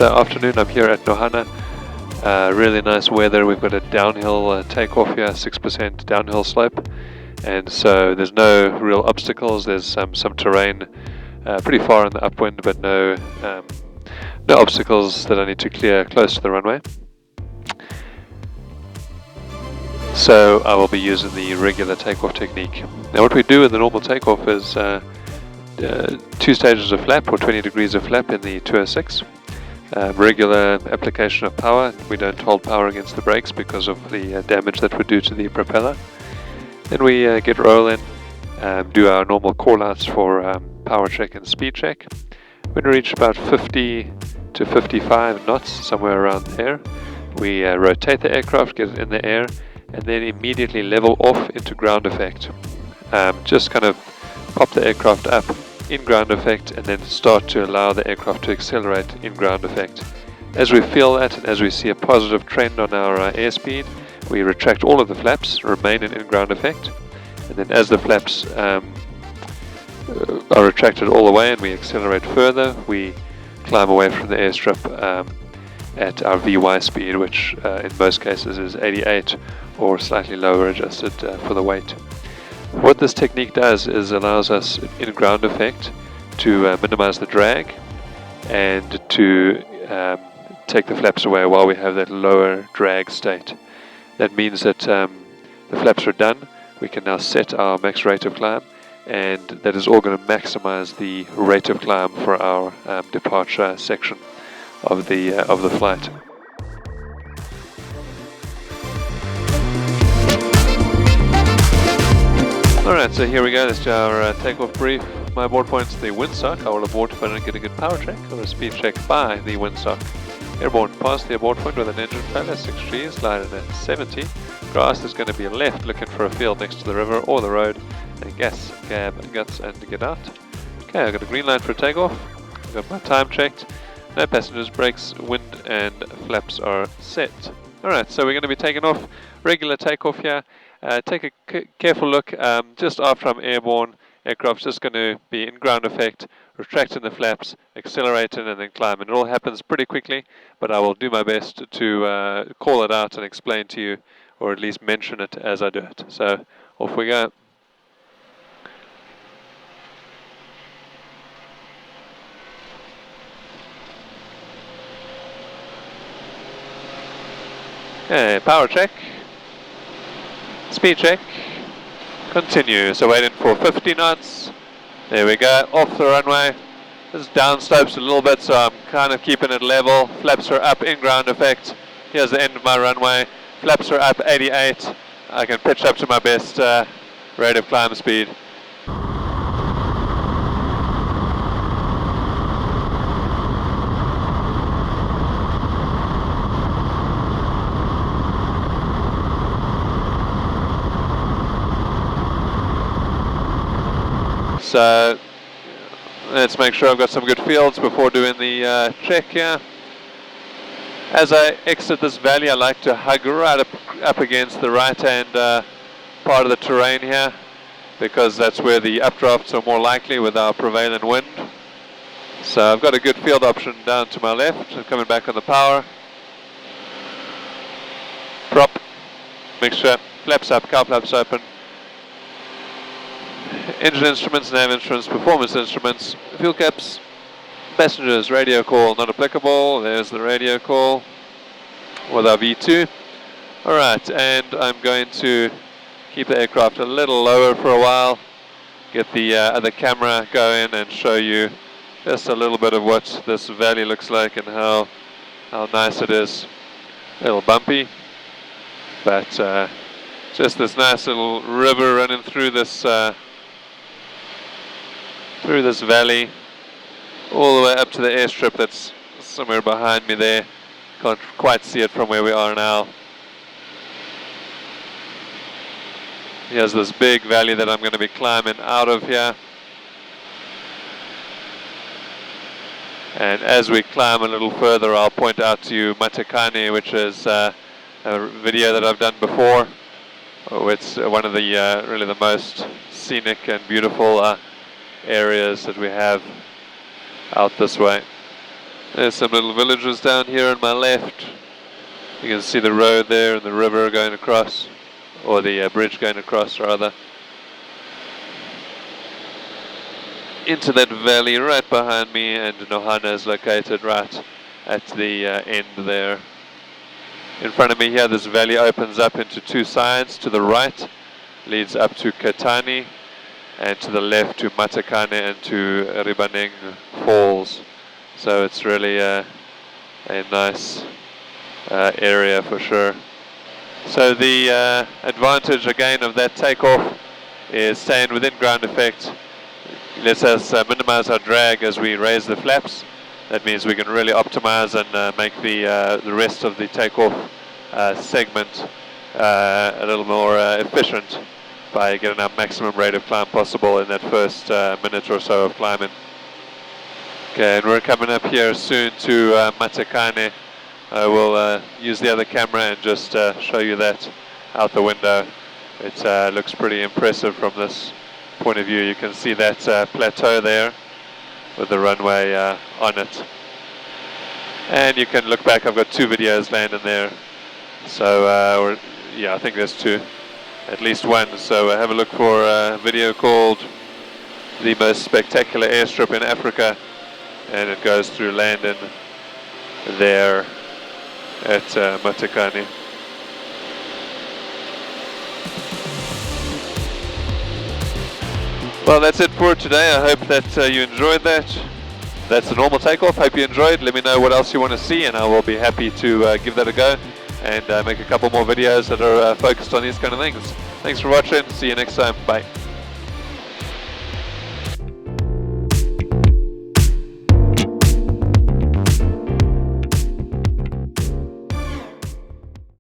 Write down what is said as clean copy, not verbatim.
This afternoon I'm here at Nohana. Really nice weather. We've got a downhill takeoff here, 6% downhill slope, and so there's no real obstacles. There's some terrain pretty far in the upwind, but no obstacles that I need to clear close to the runway. So I will be using the regular takeoff technique. Now what we do in the normal takeoff is 2 stages of flap, or 20 degrees of flap in the 206. Regular application of power. We don't hold power against the brakes because of the damage that would do to the propeller. Then we get rolling, do our normal call-outs for power check and speed check. When we reach about 50 to 55 knots, somewhere around there, we rotate the aircraft, get it in the air, and then immediately level off into ground effect. Just kind of pop the aircraft up in ground effect and then start to allow the aircraft to accelerate in ground effect. As we feel that and as we see a positive trend on our airspeed, we retract all of the flaps, remain in ground effect, and then as the flaps are retracted all the way and we accelerate further, we climb away from the airstrip at our VY speed, which in most cases is 88 or slightly lower, adjusted for the weight. What this technique does is allows us in ground effect to minimize the drag and to take the flaps away while we have that lower drag state. That means that the flaps are done. We can now set our max rate of climb, and that is all going to maximize the rate of climb for our departure section of the flight. Alright, so here we go. This is our takeoff brief. My abort point's the windsock. I will abort if I don't get a good power check or a speed check by the windsock. Airborne past the abort point with an engine failure, 6Gs, sliding at 70. Grass is going to be left, looking for a field next to the river or the road. And gas, gab, guts, and to get out. Okay, I've got a green light for takeoff. I've got my time checked. No passengers, brakes, wind, and flaps are set. Alright, so we're going to be taking off. Regular takeoff here. Take a careful look. Just after I'm airborne, aircraft's just going to be in ground effect, retracting the flaps, accelerating, and then climbing. It all happens pretty quickly, but I will do my best to call it out and explain to you, or at least mention it as I do it. So off we go. Okay, power check. Speed check. Continue. So waiting for 50 knots. There we go. Off the runway. This downslopes a little bit, so I'm kind of keeping it level. Flaps are up in ground effect. Here's the end of my runway. Flaps are up 88. I can pitch up to my best rate of climb speed. So let's make sure I've got some good fields before doing the check here. As I exit this valley, I like to hug right up against the right-hand part of the terrain here, because that's where the updrafts are more likely with our prevailing wind. So I've got a good field option down to my left. I'm coming back on the power. Prop, mixture, flaps up, cowl flaps open. Engine instruments, nav instruments, performance instruments, fuel caps, passengers, radio call not applicable. There's the radio call with our V2. Alright, and I'm going to keep the aircraft a little lower for a while, get the other camera going and show you just a little bit of what this valley looks like and how nice it is. A little bumpy, but just this nice little river running through this valley, all the way up to the airstrip that's somewhere behind me there. Can't quite see it from where we are now. Here's this big valley that I'm going to be climbing out of here. And as we climb a little further, I'll point out to you Matakane, which is a video that I've done before. It's one of the really the most scenic and beautiful areas that we have out this way. There's some little villages down here on my left. You can see the road there and the river going across, or the bridge going across rather, into that valley right behind me, and Nohana is located right at the end there. In front of me here, this valley opens up into two sides. To the right leads up to Katani, and to the left to Matakane and to Ribaneng Falls. So it's really a nice area for sure. So the advantage again of that takeoff is staying within ground effect. Lets us minimize our drag as we raise the flaps. That means we can really optimize and make the rest of the takeoff segment a little more efficient by getting our maximum rate of climb possible in that first minute or so of climbing. Okay, and we're coming up here soon to Matakane. I will use the other camera and just show you that out the window. It looks pretty impressive from this point of view. You can see that plateau there with the runway on it. And you can look back, I've got 2 videos landing there. So, yeah, I think there's 2, at least 1. So have a look for a video called The Most Spectacular Airstrip in Africa. And it goes through landing there at Matakane. Well, that's it for today. I hope that you enjoyed that. That's the normal takeoff. Hope you enjoyed. Let me know what else you want to see, and I will be happy to give that a go and make a couple more videos that are focused on these kind of things. Thanks for watching. See you next time. Bye.